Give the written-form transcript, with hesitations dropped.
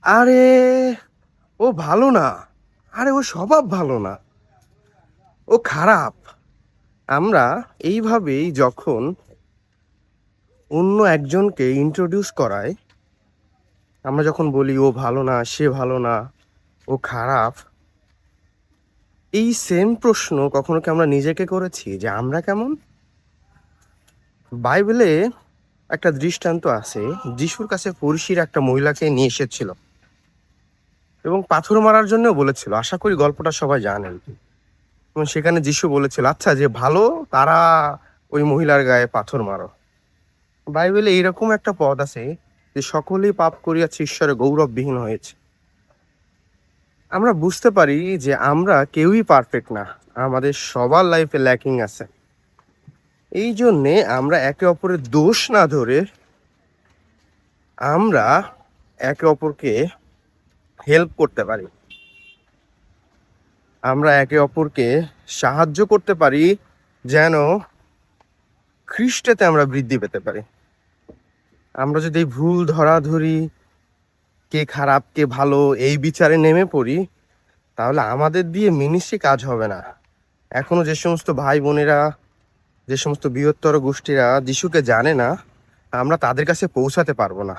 আরে ও ভালো না, আরে ও স্বভাব ভালো না, ও খারাপ। আমরা এইভাবেই যখন অন্য একজনকে ইন্ট্রোডিউস করাই, আমরা যখন বলি ও ভালো না, সে ভালো না, ও খারাপ, এই সেম প্রশ্ন কখনো কি আমরা নিজেকে করেছি যে আমরা কেমন? বাইবেলে একটা দৃষ্টান্ত আছে। যিশুর কাছে ফরিসির একটা মহিলাকে নিয়ে এসেছিল এবং পাথর মারার জন্য বলেছিল। আশা করি গল্পটা সবাই জানেন। এবং সেখানে যিশু বলেছিল, আচ্ছা যে ভালো তারা ওই মহিলার গায়ে পাথর মারো। বাইবেলে এইরকম একটা পদ আছে যে সকলেই পাপ করিয়াছে, ঈশ্বরে গৌরববিহীন হয়েছে। আমরা বুঝতে পারি যে আমরা কেউই পারফেক্ট না, আমাদের সবার লাইফে ল্যাকিং আছে। এই জন্যে আমরা একে অপরের দোষ না ধরে আমরা একে অপরকে হেল্প করতে পারি, আমরা একে অপরকে সাহায্য করতে পারি, যেন খ্রিস্টেতে আমরা বৃদ্ধি পেতে পারি। আমরা যদি এই ভুল ধরাধরি, কে খারাপ কে ভালো, এই বিচারে নেমে পড়ি, তাহলে আমাদের দিয়ে মিনিস্ট্রি কাজ হবে না। এখনো যে সমস্ত ভাই বোনেরা, যে সমস্ত বৃহত্তর গোষ্ঠীরা যিশুকে জানে না, আমরা তাদের কাছে পৌঁছাতে পারবো না।